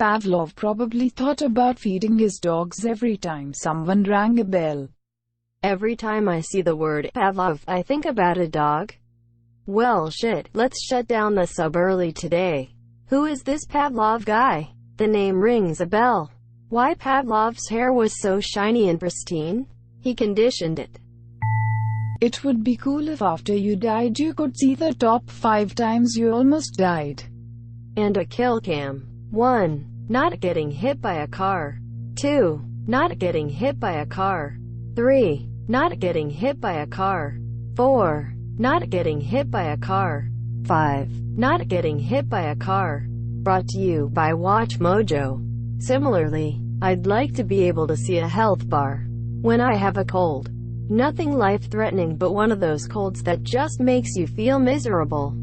Pavlov probably thought about feeding his dogs every time someone rang a bell. Every time I see the word Pavlov, I think about a dog. Well shit, let's shut down the sub early today. Who is this Pavlov guy? The name rings a bell. Why Pavlov's hair was so shiny and pristine? He conditioned it. It would be cool if after you died you could see the top 5 times you almost died. And a kill cam. 1. Not getting hit by a car. 2. Not getting hit by a car. 3. Not getting hit by a car. 4. Not getting hit by a car. 5. Not getting hit by a car. Brought to you by Watch Mojo. Similarly, I'd like to be able to see a health bar when I have a cold. Nothing life-threatening, but one of those colds that just makes you feel miserable.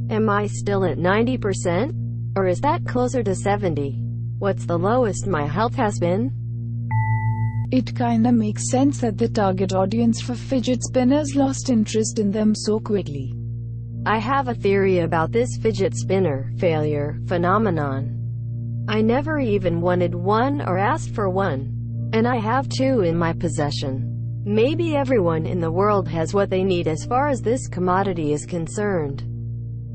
Am I still at 90%? Or is that closer to 70? What's the lowest my health has been? It kinda makes sense that the target audience for fidget spinners lost interest in them so quickly. I have a theory about this fidget spinner failure phenomenon. I never even wanted one or asked for one. And I have 2 in my possession. Maybe everyone in the world has what they need as far as this commodity is concerned.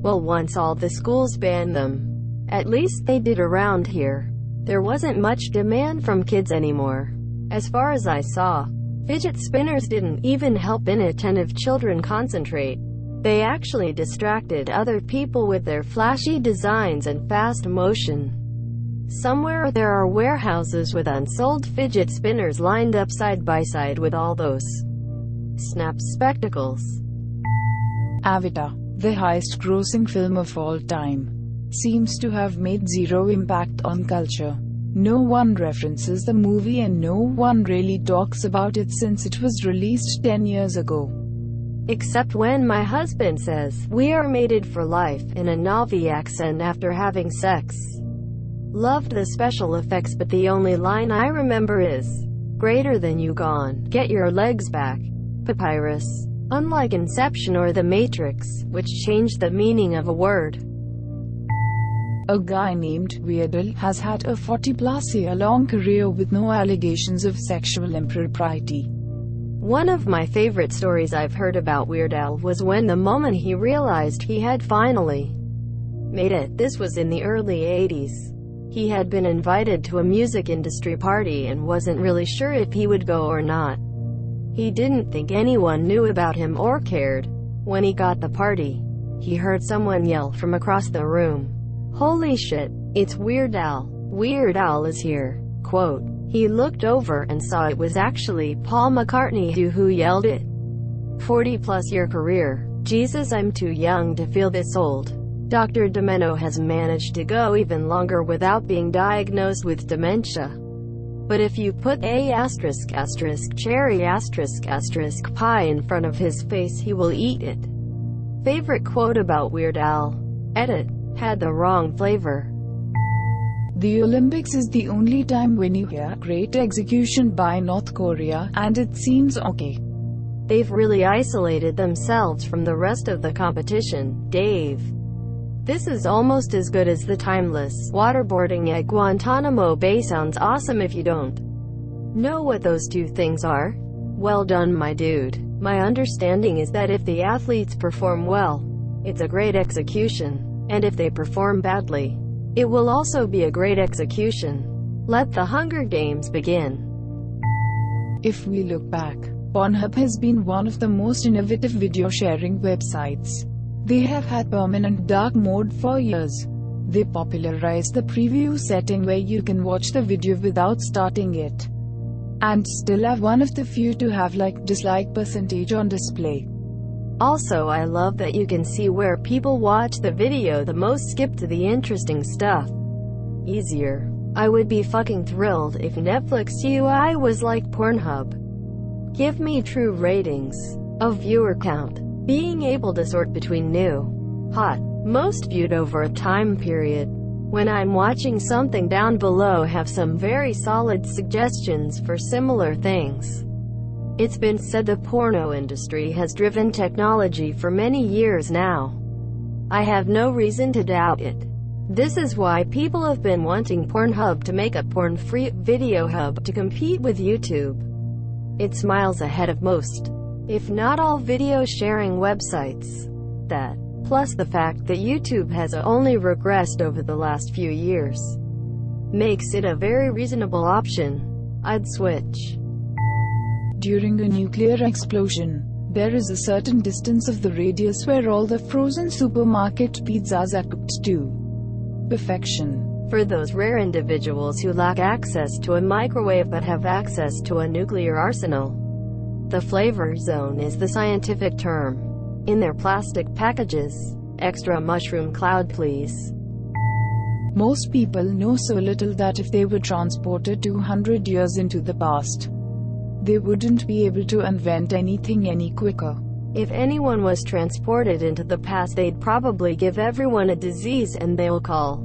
Well, once all the schools banned them. At least they did around here. There wasn't much demand from kids anymore. As far as I saw, fidget spinners didn't even help inattentive children concentrate. They actually distracted other people with their flashy designs and fast motion. Somewhere there are warehouses with unsold fidget spinners lined up side by side with all those snap spectacles. Avatar, the highest-grossing film of all time, seems to have made zero impact on culture. No one references the movie and no one really talks about it since it was released 10 years ago. Except when my husband says, "We are mated for life," in a Navi accent after having sex. Loved the special effects, but the only line I remember is, "Greater than you gone, get your legs back." Papyrus. Unlike Inception or The Matrix, which changed the meaning of a word. A guy named Weird Al has had a 40-plus year-long career with no allegations of sexual impropriety. One of my favorite stories I've heard about Weird Al was when the moment he realized he had finally made it. This was in the early 80s. He had been invited to a music industry party and wasn't really sure if he would go or not. He didn't think anyone knew about him or cared. When he got the party, he heard someone yell from across the room, "Holy shit, it's Weird Al. Weird Al is here." Quote, he looked over and saw it was actually Paul McCartney who yelled it. 40-plus year career. Jesus, I'm too young to feel this old. Dr. Demeno has managed to go even longer without being diagnosed with dementia. But if you put a **cherry **pie in front of his face, he will eat it. Favorite quote about Weird Al? Edit. Had the wrong flavor. The Olympics is the only time when you hear "great execution by North Korea," and it seems okay. They've really isolated themselves from the rest of the competition, Dave. This is almost as good as the timeless waterboarding at Guantanamo Bay. Sounds awesome if you don't know what those 2 things are. Well done, my dude. My understanding is that if the athletes perform well, it's a great execution. And if they perform badly, it will also be a great execution. Let the Hunger Games begin. If we look back, Pornhub has been one of the most innovative video sharing websites. They have had permanent dark mode for years. They popularized the preview setting where you can watch the video without starting it. And still are one of the few to have like-dislike percentage on display. Also, I love that you can see where people watch the video the most, skip to the interesting stuff. Easier. I would be fucking thrilled if Netflix UI was like Pornhub. Give me true ratings of viewer count. Being able to sort between new, hot, most viewed over a time period. When I'm watching something, down below have some very solid suggestions for similar things. It's been said the porno industry has driven technology for many years now. I have no reason to doubt it. This is why people have been wanting Pornhub to make a porn-free video hub to compete with YouTube. It's miles ahead of most, if not all, video sharing websites. That, plus the fact that YouTube has only regressed over the last few years, makes it a very reasonable option. I'd switch. During a nuclear explosion, there is a certain distance of the radius where all the frozen supermarket pizzas are cooked to perfection. For those rare individuals who lack access to a microwave but have access to a nuclear arsenal, the flavor zone is the scientific term. In their plastic packages. Extra mushroom cloud, please. Most people know so little that if they were transported 200 years into the past, they wouldn't be able to invent anything any quicker. If anyone was transported into the past, they'd probably give everyone a disease and they'll call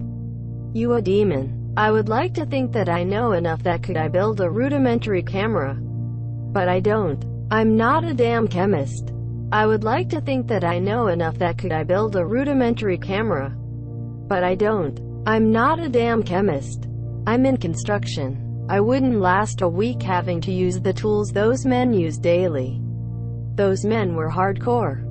you a demon. I would like to think that I know enough that could I build a rudimentary camera. But I don't. I'm not a damn chemist. I would like to think that I know enough that could I build a rudimentary camera. But I don't. I'm not a damn chemist. I'm in construction. I wouldn't last a week having to use the tools those men use daily. Those men were hardcore.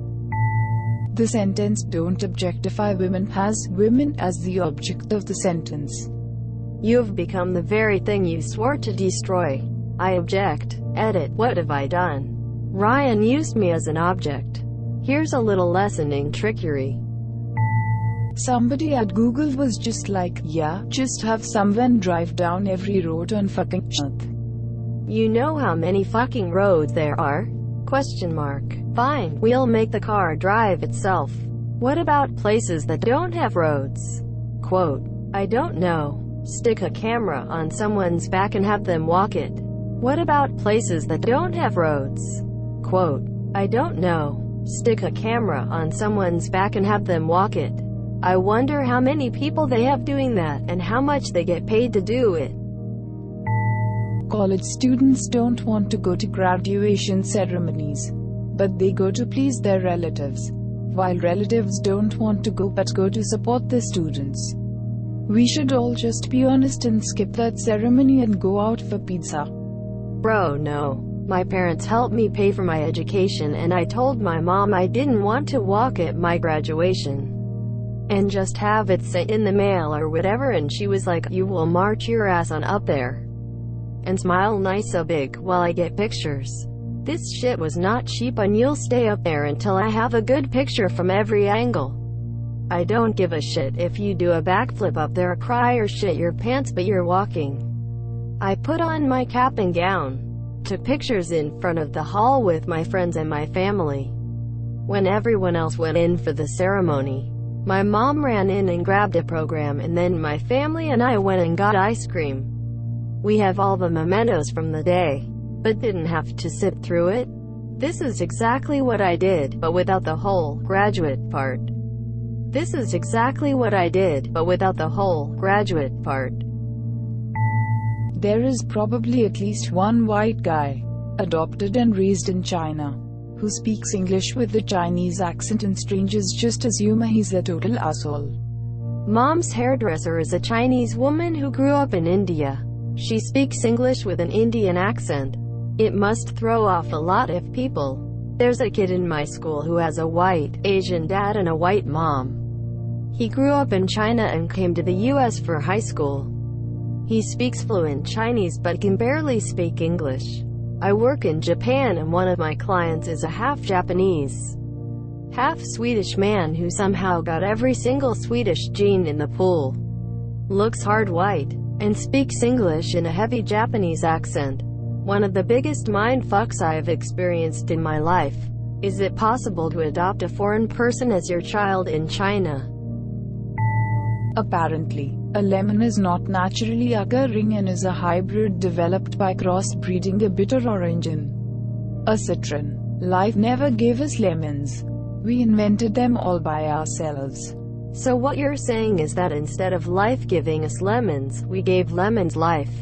The sentence "don't objectify women" has women as the object of the sentence. You've become the very thing you swore to destroy. I object. Edit. What have I done? Ryan used me as an object. Here's a little lesson in trickery. Somebody at Google was just like, yeah, just have someone drive down every road on fucking earth. You know how many fucking roads there are? Question mark. Fine, we'll make the car drive itself. What about places that don't have roads? Quote. I don't know. Stick a camera on someone's back and have them walk it. What about places that don't have roads? Quote. I don't know. Stick a camera on someone's back and have them walk it. I wonder how many people they have doing that, and how much they get paid to do it. College students don't want to go to graduation ceremonies, but they go to please their relatives, while relatives don't want to go but go to support their students. We should all just be honest and skip that ceremony and go out for pizza. Bro, no. My parents helped me pay for my education, and I told my mom I didn't want to walk at my graduation and just have it sent in the mail or whatever, and she was like, you will march your ass on up there and smile nice so big while I get pictures. This shit was not cheap, and you'll stay up there until I have a good picture from every angle. I don't give a shit if you do a backflip up there, cry or shit your pants, but you're walking. I put on my cap and gown, took pictures in front of the hall with my friends and my family. When everyone else went in for the ceremony, my mom ran in and grabbed a program, and then my family and I went and got ice cream. We have all the mementos from the day, but didn't have to sit through it. This is exactly what I did, but without the whole graduate part. This is exactly what I did, but without the whole graduate part. There is probably at least one white guy, adopted and raised in China, who speaks English with a Chinese accent, and strangers just assume he's a total asshole. Mom's hairdresser is a Chinese woman who grew up in India. She speaks English with an Indian accent. It must throw off a lot of people. There's a kid in my school who has a white, Asian dad and a white mom. He grew up in China and came to the US for high school. He speaks fluent Chinese but can barely speak English. I work in Japan, and one of my clients is a half Japanese, half Swedish man who somehow got every single Swedish gene in the pool, looks hard white, and speaks English in a heavy Japanese accent. One of the biggest mind fucks I've experienced in my life. Is it possible to adopt a foreign person as your child in China? Apparently, a lemon is not naturally occurring and is a hybrid developed by crossbreeding a bitter orange and a citron. Life never gave us lemons. We invented them all by ourselves. So what you're saying is that instead of life giving us lemons, we gave lemons life.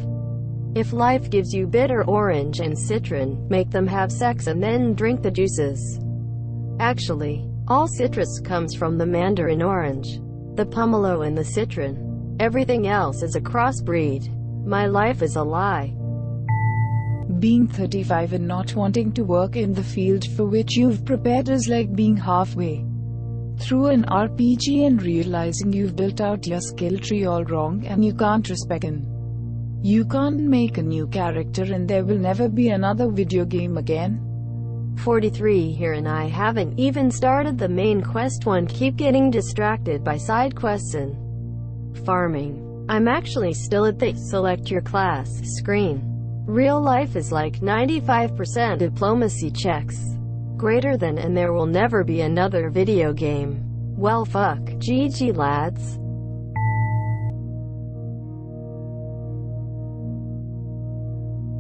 If life gives you bitter orange and citron, make them have sex and then drink the juices. Actually, all citrus comes from the mandarin orange. The Pomelo and the Citron. Everything else is a crossbreed. My life is a lie. Being 35 and not wanting to work in the field for which you've prepared is like being halfway through an RPG and realizing you've built out your skill tree all wrong and you can't respec in. You can't make a new character and there will never be another video game again. 43 here and I haven't even started the main quest one, keep getting distracted by side quests and farming. I'm actually still at the select your class screen. Real life is like 95% diplomacy checks. Greater than, and there will never be another video game. Well fuck. GG lads.